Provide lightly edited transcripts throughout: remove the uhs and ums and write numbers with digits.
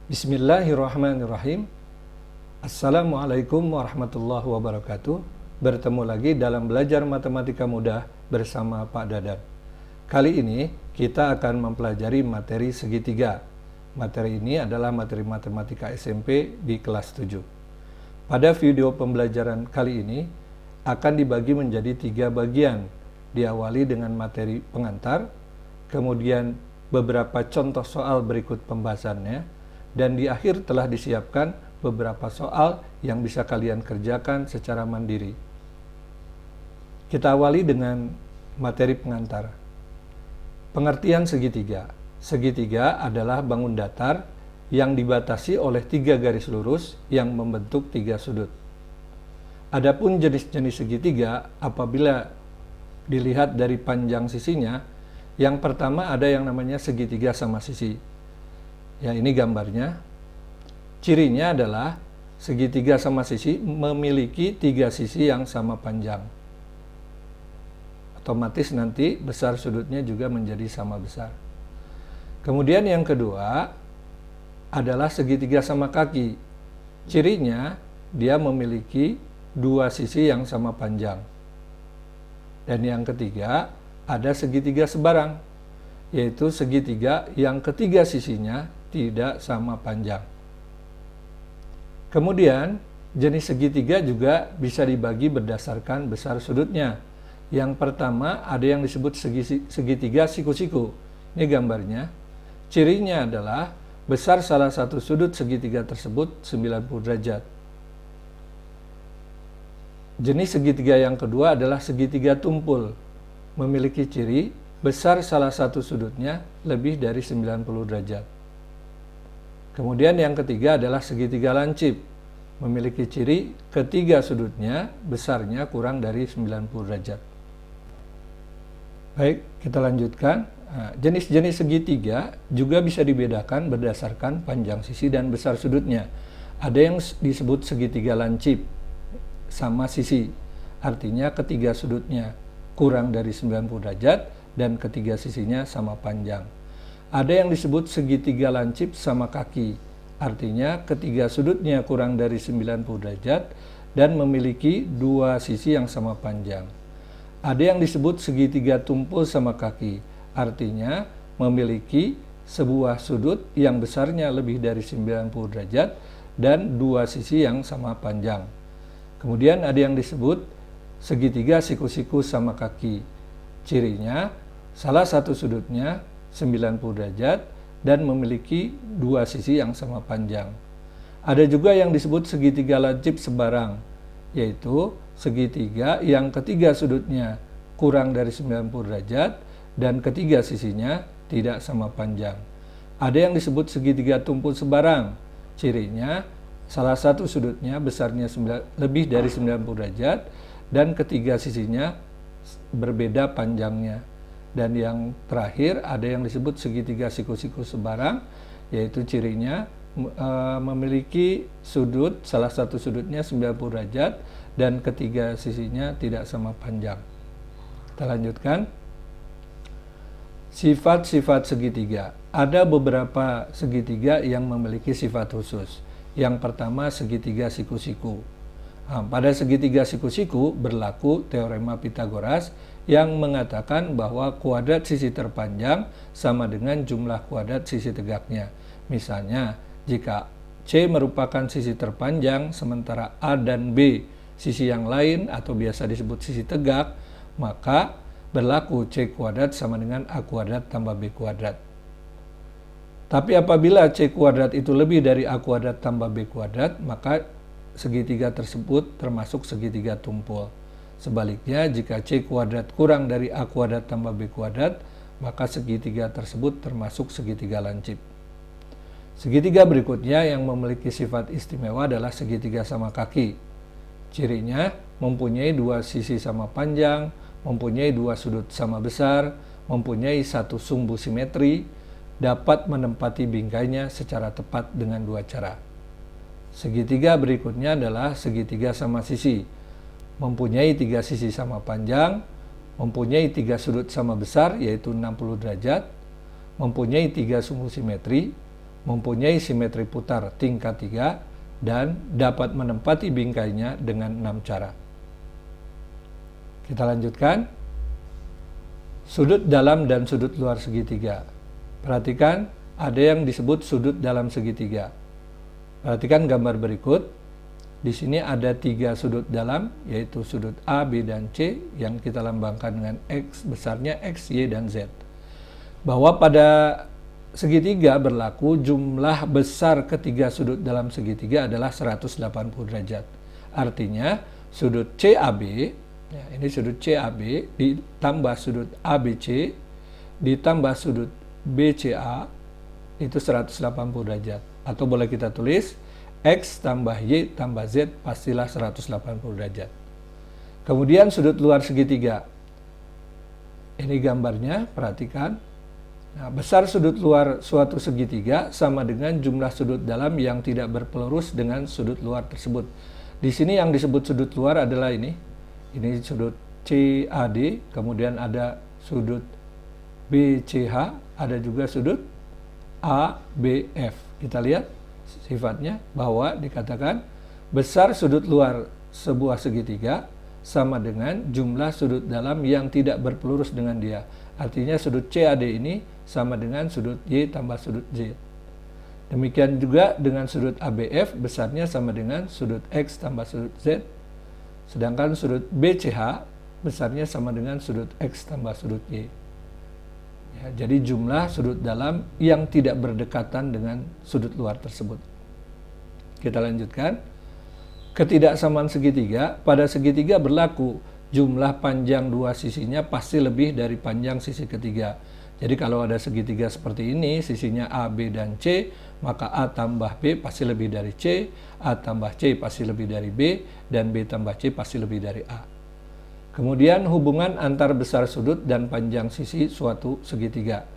Bismillahirrahmanirrahim. Assalamualaikum warahmatullahi wabarakatuh. Bertemu lagi dalam belajar matematika mudah bersama Pak Dadan. Kali ini kita akan mempelajari materi segitiga. Materi ini adalah materi matematika SMP di kelas 7. Pada video pembelajaran kali ini akan dibagi menjadi 3 bagian. Diawali dengan materi pengantar, kemudian beberapa contoh soal berikut pembahasannya, dan di akhir telah disiapkan beberapa soal yang bisa kalian kerjakan secara mandiri. Kita awali dengan materi pengantar. Pengertian segitiga. Segitiga adalah bangun datar yang dibatasi oleh 3 garis lurus yang membentuk 3 sudut. Adapun jenis-jenis segitiga apabila dilihat dari panjang sisinya, yang pertama ada yang namanya segitiga sama sisi. Ya, ini gambarnya. Cirinya adalah segitiga sama sisi memiliki 3 sisi yang sama panjang. Otomatis nanti besar sudutnya juga menjadi sama besar. Kemudian yang kedua adalah segitiga sama kaki. Cirinya dia memiliki 2 sisi yang sama panjang. Dan yang ketiga ada segitiga sebarang, yaitu segitiga yang ketiga sisinya tidak sama panjang. Kemudian jenis segitiga juga bisa dibagi berdasarkan besar sudutnya. Yang pertama ada yang disebut segitiga siku-siku. Ini gambarnya. Cirinya adalah besar salah satu sudut segitiga tersebut 90 derajat. Jenis segitiga yang kedua adalah segitiga tumpul. Memiliki ciri besar salah satu sudutnya lebih dari 90 derajat. Kemudian yang ketiga adalah segitiga lancip. Memiliki ciri ketiga sudutnya besarnya kurang dari 90 derajat. Baik, kita lanjutkan. Jenis-jenis segitiga juga bisa dibedakan berdasarkan panjang sisi dan besar sudutnya. Ada yang disebut segitiga lancip sama sisi. Artinya ketiga sudutnya kurang dari 90 derajat dan ketiga sisinya sama panjang. Ada yang disebut segitiga lancip sama kaki, artinya ketiga sudutnya kurang dari 90 derajat dan memiliki 2 sisi yang sama panjang. Ada yang disebut segitiga tumpul sama kaki, artinya memiliki sebuah sudut yang besarnya lebih dari 90 derajat dan 2 sisi yang sama panjang. Kemudian ada yang disebut segitiga siku-siku sama kaki. Cirinya salah satu sudutnya 90 derajat dan memiliki 2 sisi yang sama panjang. Ada juga yang disebut segitiga lancip sebarang, yaitu segitiga yang ketiga sudutnya kurang dari 90 derajat dan ketiga sisinya tidak sama panjang. Ada yang disebut segitiga tumpul sebarang. Cirinya salah satu sudutnya besarnya lebih dari 90 derajat dan ketiga sisinya berbeda panjangnya. Dan yang terakhir ada yang disebut segitiga siku-siku sebarang, yaitu cirinya memiliki sudut, salah satu sudutnya 90 derajat dan ketiga sisinya tidak sama panjang. Kita lanjutkan. Sifat-sifat segitiga. Ada beberapa segitiga yang memiliki sifat khusus. Yang pertama segitiga siku-siku. Pada segitiga siku-siku berlaku teorema Pitagoras yang mengatakan bahwa kuadrat sisi terpanjang sama dengan jumlah kuadrat sisi tegaknya. Misalnya, jika C merupakan sisi terpanjang sementara A dan B sisi yang lain atau biasa disebut sisi tegak, maka berlaku C kuadrat sama dengan A kuadrat tambah B kuadrat. Tapi apabila C kuadrat itu lebih dari A kuadrat tambah B kuadrat, maka segitiga tersebut termasuk segitiga tumpul. Sebaliknya, jika C kuadrat kurang dari A kuadrat tambah B kuadrat, maka segitiga tersebut termasuk segitiga lancip. Segitiga berikutnya yang memiliki sifat istimewa adalah segitiga sama kaki. Cirinya mempunyai 2 sisi sama panjang, mempunyai 2 sudut sama besar, mempunyai 1 sumbu simetri, dapat menempati bingkainya secara tepat dengan 2 cara. Segitiga berikutnya adalah segitiga sama sisi. Mempunyai 3 sisi sama panjang, mempunyai 3 sudut sama besar yaitu 60 derajat, mempunyai 3 sumbu simetri, mempunyai simetri putar tingkat 3, dan dapat menempati bingkainya dengan 6 cara. Kita lanjutkan. Sudut dalam dan sudut luar segitiga. Perhatikan, ada yang disebut sudut dalam segitiga. Perhatikan gambar berikut. Di sini ada 3 sudut dalam, yaitu sudut A, B, dan C yang kita lambangkan dengan X, besarnya X, Y, dan Z. Bahwa pada segitiga berlaku jumlah besar ketiga sudut dalam segitiga adalah 180 derajat. Artinya sudut CAB, ya, ini sudut CAB ditambah sudut ABC ditambah sudut BCA itu 180 derajat. Atau boleh kita tulis X tambah Y tambah Z pastilah 180 derajat. Kemudian sudut luar segitiga. Ini gambarnya, perhatikan. Nah, besar sudut luar suatu segitiga sama dengan jumlah sudut dalam yang tidak berpelurus dengan sudut luar tersebut. Di sini yang disebut sudut luar adalah ini. Ini sudut CAD, kemudian ada sudut BCH, ada juga sudut ABF. Kita lihat sifatnya bahwa dikatakan besar sudut luar sebuah segitiga sama dengan jumlah sudut dalam yang tidak berpelurus dengan dia. Artinya sudut CAD ini sama dengan sudut Y tambah sudut Z. Demikian juga dengan sudut ABF, besarnya sama dengan sudut X tambah sudut Z. Sedangkan sudut BCH besarnya sama dengan sudut X tambah sudut Y. Ya, jadi jumlah sudut dalam yang tidak berdekatan dengan sudut luar tersebut. Kita lanjutkan. Ketidaksamaan segitiga. Pada segitiga berlaku jumlah panjang dua sisinya pasti lebih dari panjang sisi ketiga. Jadi kalau ada segitiga seperti ini, sisinya A, B, dan C, maka A tambah B pasti lebih dari C, A tambah C pasti lebih dari B, dan B tambah C pasti lebih dari A. Kemudian hubungan antar besar sudut dan panjang sisi suatu segitiga.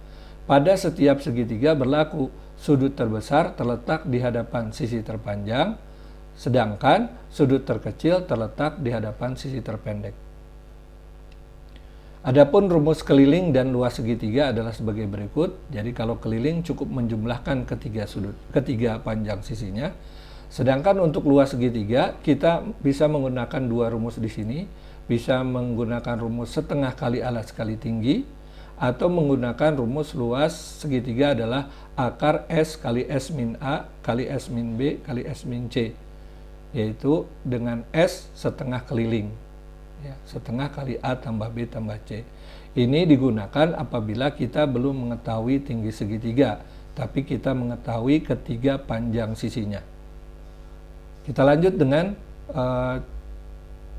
Pada setiap segitiga berlaku sudut terbesar terletak di hadapan sisi terpanjang, sedangkan sudut terkecil terletak di hadapan sisi terpendek. Adapun rumus keliling dan luas segitiga adalah sebagai berikut. Jadi kalau keliling cukup menjumlahkan ketiga panjang sisinya. Sedangkan untuk luas segitiga kita bisa menggunakan dua rumus di sini. Bisa menggunakan rumus setengah kali alas kali tinggi, atau menggunakan rumus luas segitiga adalah akar S kali S min A kali S min B kali S min C, yaitu dengan S setengah keliling, ya, setengah kali A tambah B tambah C. Ini digunakan apabila kita belum mengetahui tinggi segitiga, tapi kita mengetahui ketiga panjang sisinya. Kita lanjut dengan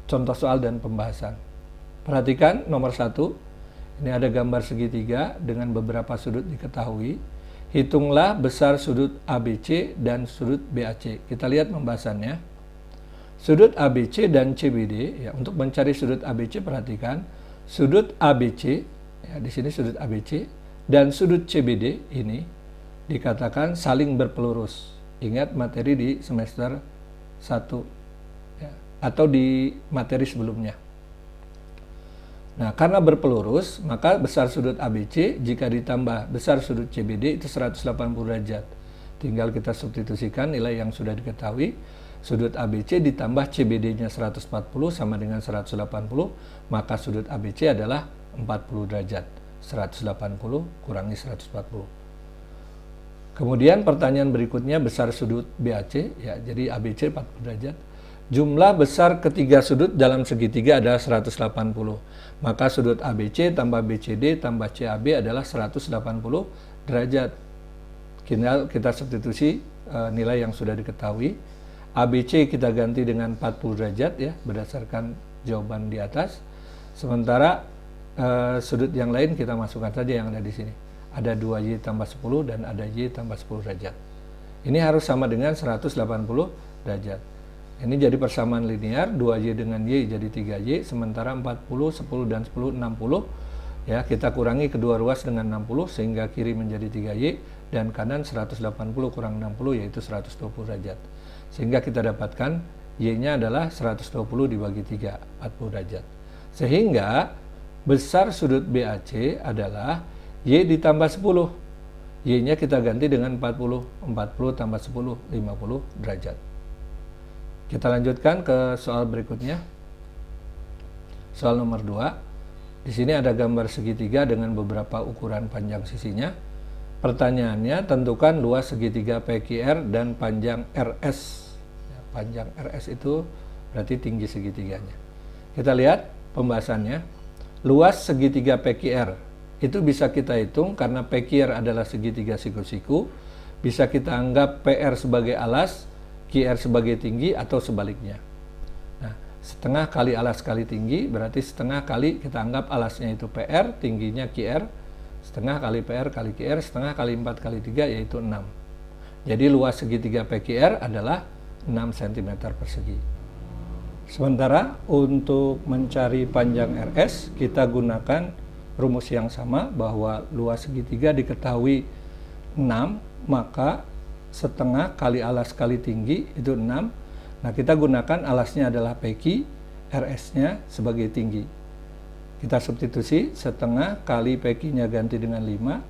contoh soal dan pembahasan. Perhatikan nomor 1. Ini ada gambar segitiga dengan beberapa sudut diketahui. Hitunglah besar sudut ABC dan sudut BAC. Kita lihat pembahasannya. Sudut ABC dan CBD, ya, untuk mencari sudut ABC perhatikan sudut ABC, ya, di sini sudut ABC dan sudut CBD ini dikatakan saling berpelurus. Ingat materi di semester 1 atau di materi sebelumnya. Nah, karena berpelurus, maka besar sudut ABC jika ditambah besar sudut CBD itu 180 derajat. Tinggal kita substitusikan nilai yang sudah diketahui. Sudut ABC ditambah CBD-nya 140 sama dengan 180, maka sudut ABC adalah 40 derajat. 180 kurangi 140. Kemudian pertanyaan berikutnya besar sudut BAC, ya, jadi ABC 40 derajat. Jumlah besar ketiga sudut dalam segitiga adalah 180. Maka sudut ABC tambah BCD tambah CAB adalah 180 derajat. Kita substitusi nilai yang sudah diketahui. ABC kita ganti dengan 40 derajat, ya, berdasarkan jawaban di atas. Sementara sudut yang lain kita masukkan saja yang ada di sini. Ada 2Y tambah 10 dan ada Y tambah 10 derajat. Ini harus sama dengan 180 derajat. Ini jadi persamaan linear, 2Y dengan Y jadi 3Y, sementara 40, 10, dan 10, 60. Ya, kita kurangi kedua ruas dengan 60, sehingga kiri menjadi 3Y, dan kanan 180 kurang 60, yaitu 120 derajat. Sehingga kita dapatkan Y-nya adalah 120 dibagi 3, 40 derajat. Sehingga besar sudut BAC adalah Y ditambah 10. Y-nya kita ganti dengan 40. 40 tambah 10, 50 derajat. Kita lanjutkan ke soal berikutnya. Soal nomor 2. Di sini ada gambar segitiga dengan beberapa ukuran panjang sisinya. Pertanyaannya, tentukan luas segitiga PQR dan panjang RS. Panjang RS itu berarti tinggi segitiganya. Kita lihat pembahasannya. Luas segitiga PQR itu bisa kita hitung karena PQR adalah segitiga siku-siku. Bisa kita anggap PR sebagai alas, QR sebagai tinggi, atau sebaliknya. Nah, setengah kali alas kali tinggi berarti setengah kali kita anggap alasnya itu PR, tingginya QR. Setengah kali PR kali QR, setengah kali 4 kali 3 yaitu 6. Jadi luas segitiga PQR adalah 6 cm persegi. Sementara untuk mencari panjang RS, kita gunakan rumus yang sama bahwa luas segitiga diketahui 6, maka setengah kali alas kali tinggi itu 6. Nah, kita gunakan alasnya adalah PQ, RS-nya sebagai tinggi. Kita substitusi, setengah kali PQ-nya ganti dengan 5,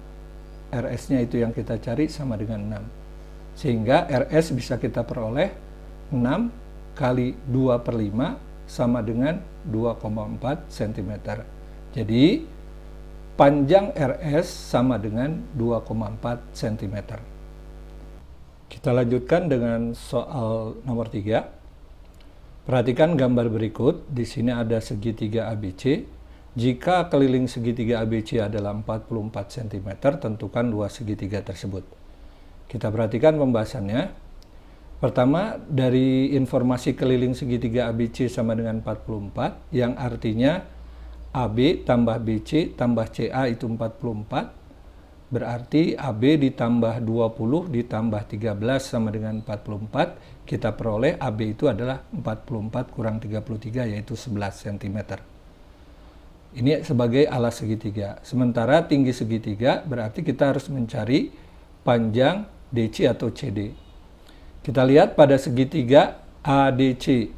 RS-nya itu yang kita cari sama dengan 6. Sehingga RS bisa kita peroleh 6 kali 2/5 sama dengan 2,4 cm. Jadi, panjang RS sama dengan 2,4 cm. Kita lanjutkan dengan soal nomor 3. Perhatikan gambar berikut. Di sini ada segitiga ABC. Jika keliling segitiga ABC adalah 44 cm, tentukan luas segitiga tersebut. Kita perhatikan pembahasannya. Pertama, dari informasi keliling segitiga ABC sama dengan 44, yang artinya AB tambah BC tambah CA itu 44, berarti AB ditambah 20 ditambah 13 sama dengan 44, kita peroleh AB itu adalah 44 kurang 33 yaitu 11 cm. Ini sebagai alas segitiga. Sementara tinggi segitiga berarti kita harus mencari panjang DC atau CD. Kita lihat pada segitiga ADC.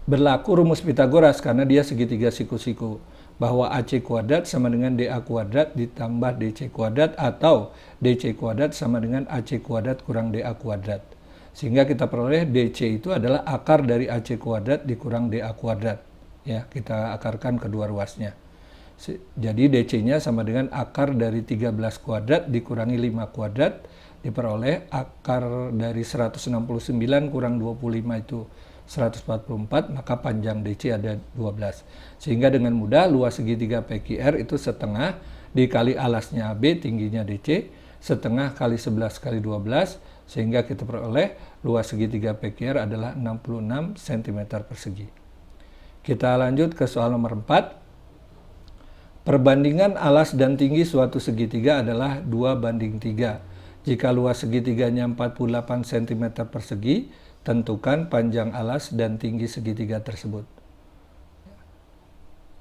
Berlaku rumus Pitagoras karena dia segitiga siku-siku. Bahwa AC kuadrat sama dengan DA kuadrat ditambah DC kuadrat atau DC kuadrat sama dengan AC kuadrat kurang DA kuadrat. Sehingga kita peroleh DC itu adalah akar dari AC kuadrat dikurang DA kuadrat. Ya, kita akarkan kedua ruasnya. Jadi DC-nya sama dengan akar dari 13 kuadrat dikurangi 5 kuadrat, diperoleh akar dari 169 kurang 25 itu 144, maka panjang DC ada 12. Sehingga dengan mudah luas segitiga PQR itu setengah dikali alasnya AB, tingginya DC, setengah kali 11 kali 12, sehingga kita peroleh luas segitiga PQR adalah 66 cm persegi. Kita lanjut ke soal nomor 4. Perbandingan alas dan tinggi suatu segitiga adalah 2:3. Jika luas segitiganya 48 cm persegi, tentukan panjang alas dan tinggi segitiga tersebut.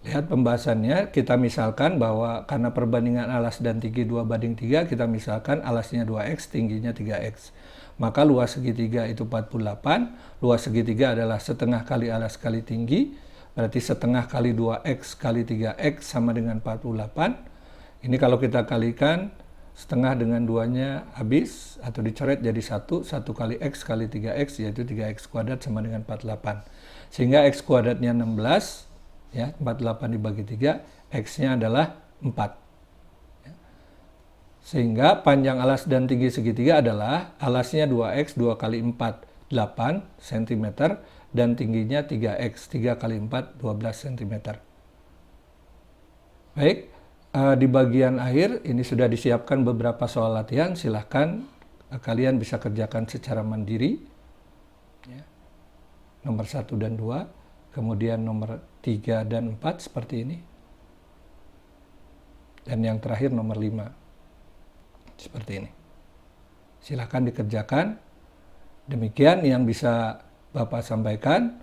Lihat pembahasannya, kita misalkan bahwa karena perbandingan alas dan tinggi 2:3, kita misalkan alasnya 2x, tingginya 3x. Maka luas segitiga itu 48, luas segitiga adalah setengah kali alas kali tinggi, berarti setengah kali 2x kali 3x sama dengan 48. Ini kalau kita kalikan, setengah dengan 2-nya habis atau dicoret jadi 1 kali x kali 3x yaitu 3x kuadrat sama dengan 48. Sehingga x kuadratnya 16, ya, 48 dibagi 3, x-nya adalah 4. Ya. Sehingga panjang alas dan tinggi segitiga adalah alasnya 2x, 2 kali 4, 8 cm, dan tingginya 3x, 3 kali 4, 12 cm. Baik. Di bagian akhir ini sudah disiapkan beberapa soal latihan, silahkan kalian bisa kerjakan secara mandiri, ya. Nomor 1 dan 2, kemudian nomor 3 dan 4 seperti ini, dan yang terakhir nomor 5 seperti ini. Silahkan dikerjakan. Demikian yang bisa Bapak sampaikan,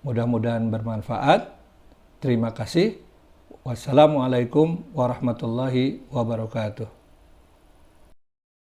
mudah-mudahan bermanfaat. Terima kasih. Wassalamualaikum warahmatullahi wabarakatuh.